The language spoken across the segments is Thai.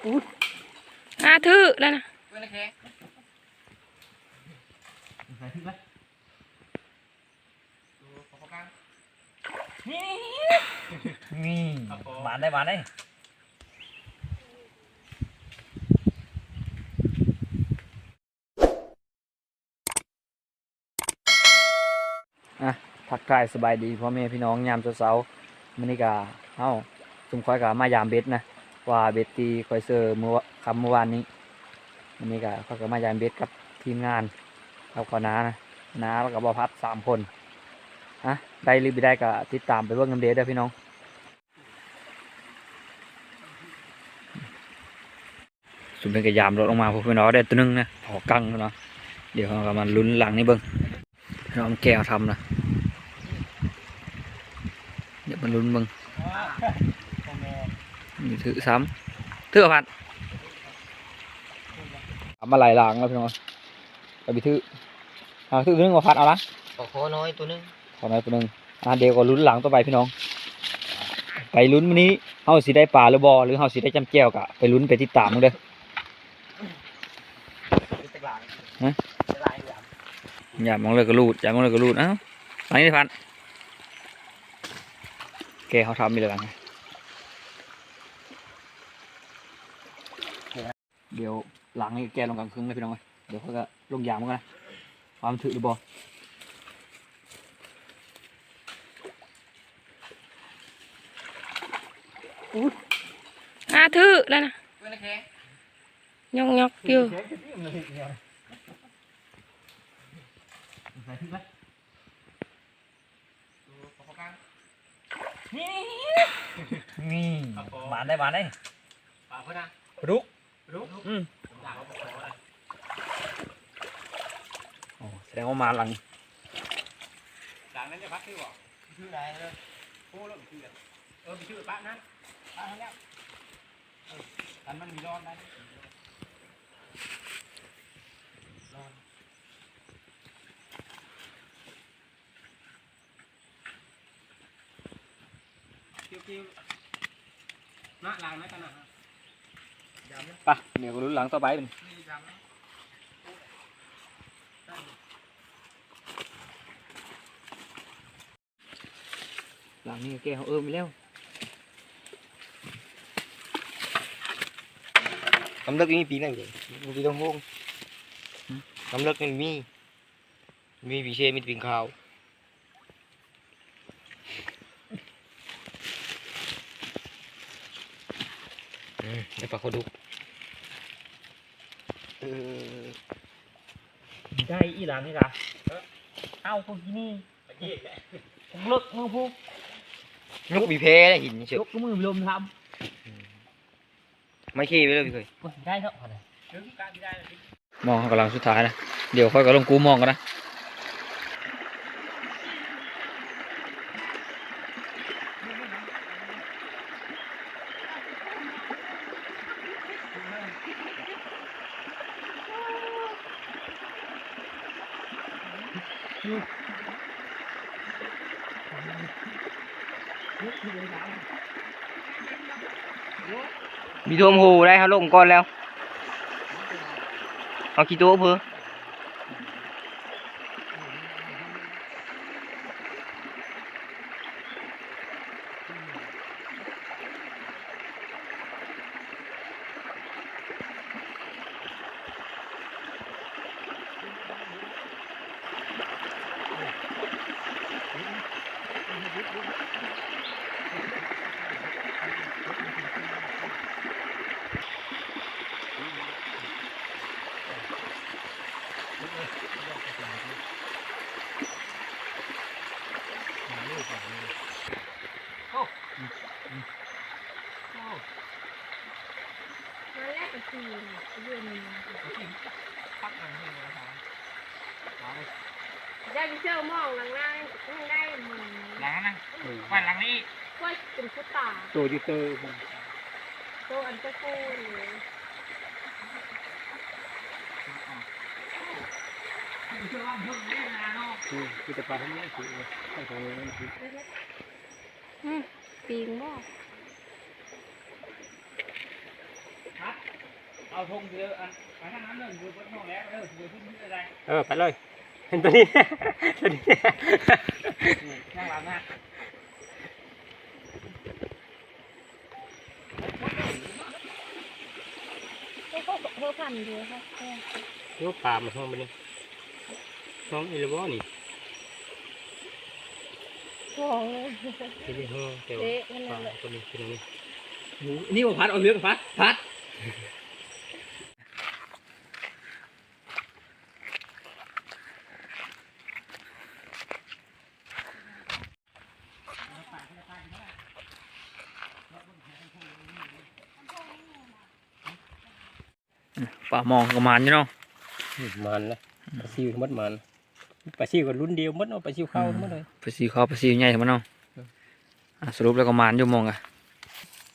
ทื่อแล้วนะนี่หวานได้หวานได้ทักทายสบายดีพ่อแม่พี่น้องยามเช้าๆมื้อนี้ก็เอ้าซุมค่อยก็มายามเบ็ดนะว่าเบ็ดที่ค่อยเซอร์เมื่อวานนี้มื้อนี้ก็ค่อยก็มายามเบ็ดกับทีมงานกับคณะน้าแล้วก็บ่าวพัด3 คนได้หรือไม่ได้ก็ติดตามไปเบิ่งนำเด้อพี่น้องสุดเป็นกระยามรถลงมาพวกพี่น้องได้ตัวนึงนะออกกังเนาะเดี๋ยวเราก็มาลุ้นหลังนี่เบิ่งพี่น้องแก้วทำนะเดี๋ยวมันลุ้นเบิ่งนี่ถือซ้ำถือพันทำมาหลายหลังแล้วพี่น้องไปถือถือตัวนึงมาพัดเอาละขอน้อยตัวนึงขอน้อยตัวนึงเดี๋ยวก็ลุ้นหลังต่อไปพี่น้องไปลุ้นวันนี้เฮาสิได้ปลาหรือบ่หรือเฮาสิได้จำแก้วกะไปลุ้นไปติดตามมึงเด้ออย่ามองเลยก็รูดอย่ามองเลยก็รูดเอ้าอันนี้พันแกเขาทำมีอะไรบ้างเดี๋ยวหลังนี่แกลงกลางคืนเลยพี่น้องเดี๋ยวเขาก็ลงยางมันกันนะความถือหรือบ่ทื่อแล้วนะยองอยู่นี่หวานได้หวานได้ปลาเพื่อนนะรุกโอ้แสดงว่ามาหลังนั้นจะพักชื่อบ่ชื่ออะไรเลยโอ้แล้วชื่อมีชื่อป้านะป้าทั้งนี้กันมันมีร้อนได้คิวๆนะล้างไหมกันนะไปเดี๋ยวก็ลุ้นหลังต่อไปเป็นหลังนี้แกเขาไปแล้วน้ำเลือดมีปีนั่นเองมีต้องห้องน้ำเลือดมันมีปีเชมีปีขาวได้ปลาโคดุกได้อีหลังนี่กะเอาพวกที่นี่ผมเลิกมือพวกนกบีเพได้หินเฉยยกมือลมทำไม่ขี้ไปเลยพี่เคยได้เท่าไหร่มองกำลังสุดท้ายนะเดี๋ยวค่อยก็ลงกูมองกันนะมีท่วมหูได้เขาลงก่อนแล้วเอากี่ตัวเพื่อได้เชื่อมองหลังได้มึงหลังนั่งวันหลังนี้ก็เป็นชุดตาตัวยูเตอร์ตัวอันจะกู้เลยคือจะปลาทั้งนี้คือใช่ของนี้คือปีงบ่ เอาธงเดียวอันไปทางนั้นเลยอยู่บนห้องแล้วเดี๋ยวขึ้นที่อะไร ไปเลยเห็นตัวนี้ ตัวนี้ ข้างหลังนะ เขาพันเดียวครับ ยกปลามาห้องไปนี่ห้องอีลบอนี่ โอ้ย ที่ห้องเจ้า เอ๊ะนั่น ปลา แหละ ตัวนี้ตัวนี้ นี่ว่าพัดเอาเรื่องพัดป่ามองประมาณนี้เนาะ มันนะปลาซิวมัดมันปลาซิวก็รุ่นเดียวมัดเนาะปลาซิวเข้ามัดเลย ไปซีเขาไปซีใหญ่มาเนาะสรุปแล้วก็มานอยู่มองอะ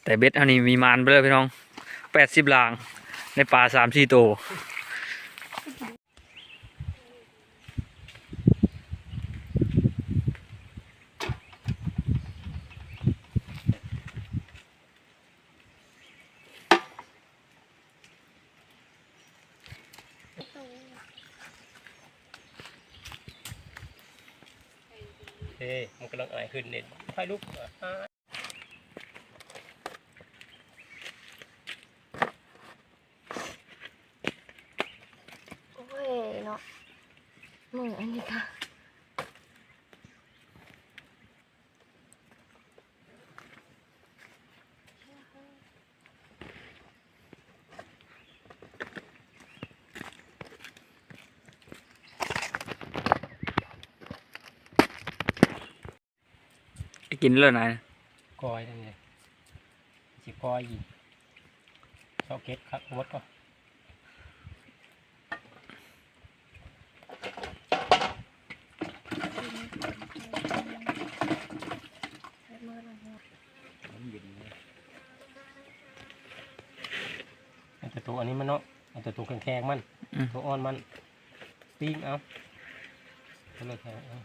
แต่เบ็ดอันนี้มีมานไปเลยพี่น้อง80 ลางในป่า3-4 ตัวมันกำลังอายขึ้นเนี่ยไฟลุก โอ้ยเนาะมืออันนี้ค่ะกินเลยนาย กอยนั่นไงสิกอยอีกช็อกเก็ตครับมดก็แต่ตัวอันนี้มันเนาะแต่ตัวแข็งๆมันตัวอ่อนมันปิ้งเอาก็เลยแข็งเอา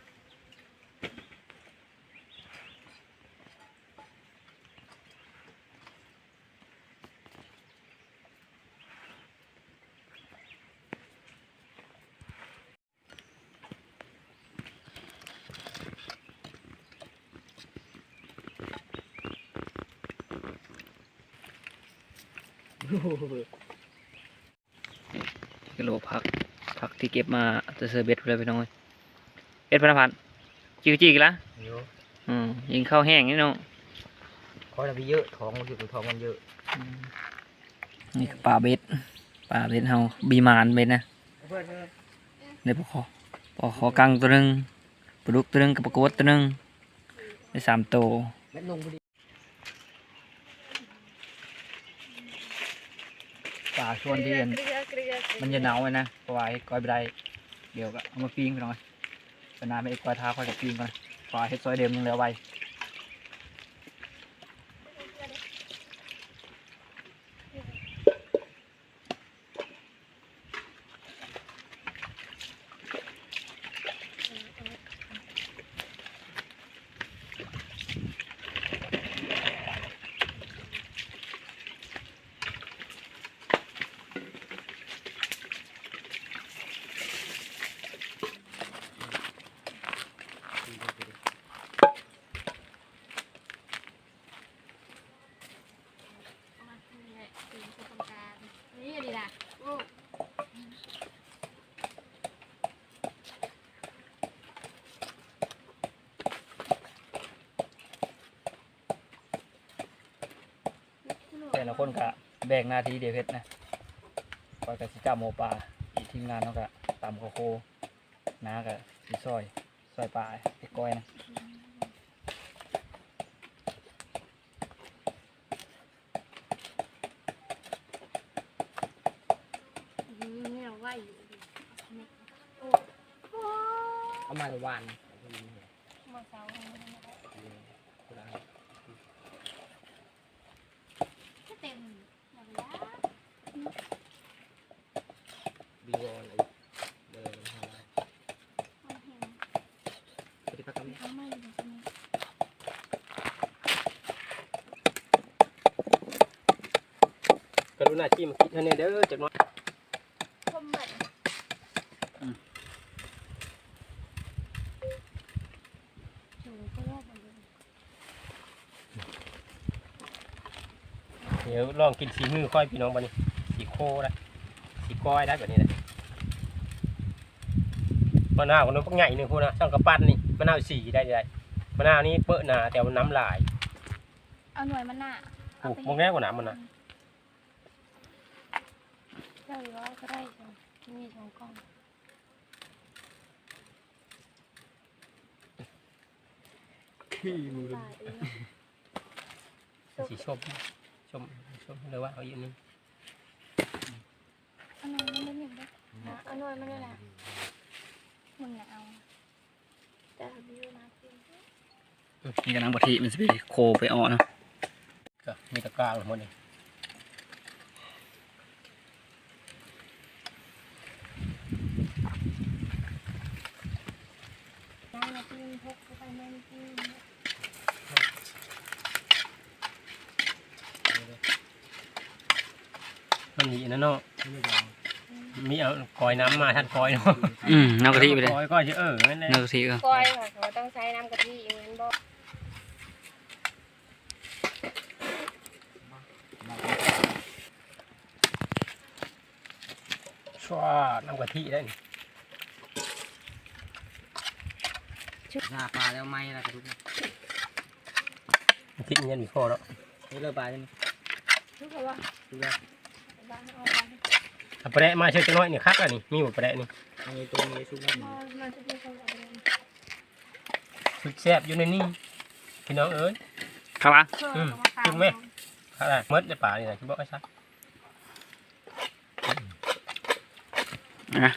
กิโลผักที่เก็บมาจะเซอร์เบ็ดเลยพี่น้องเอ็ดพันจิกแล้วยิงข้าวแห้งนี่น้อง คอยมีเยอะท้องมันอยู่ท้องมันเยอะ นี่ปลาเบ็ดเฮาบีมานเบ็ดนะในปลาคอกังตัวนึงปลาดุกตัวนึงกับปลากดตัวนึงได้3 ตัวปลาชวนที่มันจะหนาวเลยนะเพราะว่าไอ้ก้อยไปได้เดี๋ยวก็เอามาปิ้งไปหน่อยเป็นน้ำไอ้ก้อยท้าค่อยกับปิ้งก่อนปลาเฮ็ดซอยเดิมยังเหลือไว้นี่ดีละโอ้ แต่ละคนก็แบ่งหน้าที่เดียวเพชรนะคอยกับสิจับหมูปลาอีกทีมงานเขาก็ตำข้าวโพดน้าก็สิซอยปลาไอ้ก้อยนะ นี่เราไหวอยู่โอ้ เอามาวัน มาเสาเต็มหมดแล้ว บีวอนเลยมันเห็น ปฏิบัติกรรม เขาไม่อยู่ตรงนี้ ก็ ดูหน้าที่มาคิดให้เนี่ยเด้อจักหน่อย คมบัด เดี๋ยวลองกินสีมือค่อยพี่น้องบัดนี้สีโคได้สีก้อยได้แบบนี้เลยมะนาวคนนู้นพวกใหญ่หนึ่งพวกนะช่างกระปั้นนี่มะนาวสีได้มะนาวนี้เปื้อนหนาแต่มันน้ำลาย เอาหน่วยมันหน้า ปลูกพวกนี้กว่าน้ำมันนะ เจ้าร้อยก็ได้จ้ะมี2กล่อง ขี้มือ ตายเอง สีชมเลยว่าเอาอย่างนี้ เอาหน่วยมันได้หนึ่งได้เอาหน่วยมันได้ละมึงน่ะเอาแต่ทำอยู่นะจริง นี่ก็น้ำกะทิมันจะไปโคไปอ้อเนาะ ก็มีตะกร้าหมดเลย น้ำมาจิ้มพกเข้าไปไม่จิ้ม มันมีนั่นเนาะมีเอากอยน้ำมาท่านกอยเนาะ น้ำกะทิไปเลย กอยก็จะนั่นแหละ น้ำกะทิก็ ก้อยค่ะเขาต้องใช้น้ำกะทิอย่างนั้นบ่ ชัวน้ำกะทิได้นี่ หน้าปลาแล้วไหมล่ะกระดูก คิดเงินมีข้อแล้ว นี่เลิกปลาใช่ไหม ทุกคนว่า ดูแล้ว บ้านเอาไป เอาแปะมาเชื่อจะน้อยนี่คักอ่ะนี่มีหมดแปะนี่ อันนี้ตัวนี้ชุบแล้ว มันจะเป็นคนละเรื่อง สุดแซ่บอยู่ในนี่พี่น้องเอ้ย ครับอ่ะ จุ่มไหม คักอ่ะเมื่อจะป่านี่นะที่บอกไอ้ซัก นะ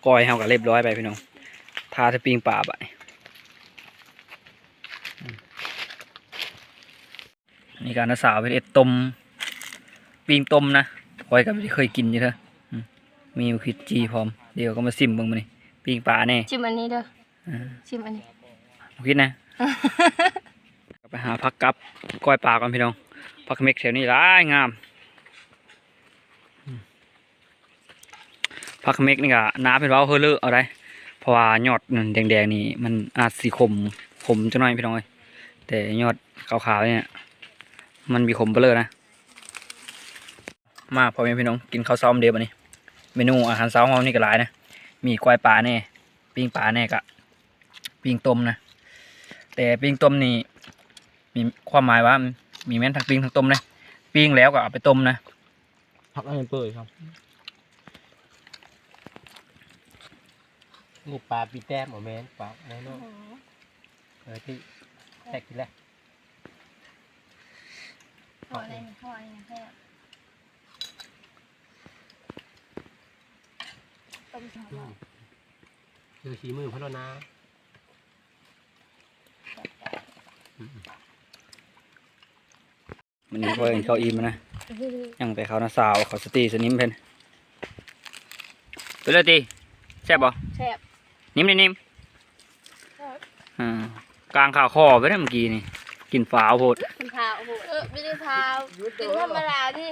ก้อยเฮาก็เรียบร้อยไปพี่น้องทาสปริงป่าไปนี่การน้าสาวเป็นเอ็ดต้มปิ้งต้มนะก้อยก็ไม่ได้เคยกินอยู่เถอะมีขิดจีพร้อมเดี๋ยวก็มาซิมเบิ่งมานี่ปิ้งป่าแน่ ชิมอันนี้เด้อชิมอันนี้ คิดนะ ไปหาพักกับก้อยป่าก่อนพี่น้องพักเม็กแถวนี้ร้ายงามพักเม็กนี่ก็น้าเป็นเว้าเฮอเลอเอาได้เพราะว่ายอดแดงๆนี่มันอาจสีขมจังหน่อยพี่น้องเอ้ยแต่ยอดขาวๆเนี่ยมันมีขมเบลอนะมาพอแม่พี่น้องกินข้าวซ้อมเดียวบัดนี้เมนูอาหารเช้าของเรานี่ก็หลายนะมีก้อยป่าแน่ปิ้งป่าแน่กะปิ้งต้มนะแต่ปิ้งต้มนี่มีความหมายว่ามีแม้นทั้งปิ้งทั้งต้มนะปิ้งแล้วก็เอาไปต้มนะ ผักอันนี้เปื่อยครับ นี่ปลาปีแต้มหมอแมนปลาแน่นอนที่แตกกินแล้ว ห่ออะไรนี่ห่ออะไรนะแค่ต้มสอง ดูสีมือพะโลนา มันนี่ก็เขาอิ่มนะยังไปเขาหน้าสาวเขาสตีสนิมเพิ่นไปเลยตีแซ่บบ่ แซ่บ นิ่มเลยนิ่ม แซ่บ กลางข่าวคอไปได้เมื่อกี้นี่กินฝาโพด คุณพาวโอ้โหไม่ได้พาวกินธรรมดาที่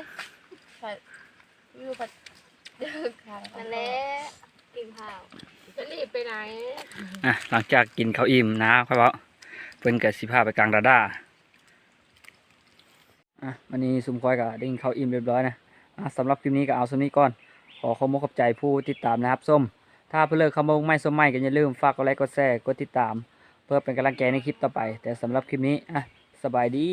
ผัดอยู่ผัดนั่นแหละกินพาวจะรีบไปไหน หลังจากกินข้าวอิ่มนะค่อยเว้าเพิ่นก็สิพาไปกลางดาดาวันนี้ซุมคอยก็ได้กินข้าวอิ่มเรียบร้อยนะสำหรับคลิปนี้ก็เอาส่วนนี้ก่อนขอขอบคุณใจผู้ติดตามนะครับส้มถ้าเพื่อเลิกคำว่าไม่ส้มไม่ก็อย่าลืมฝากกดไลค์กดแชร์กดติดตามเพื่อเป็นกำลังใจในคลิปต่อไปแต่สำหรับคลิปนี้สบายดี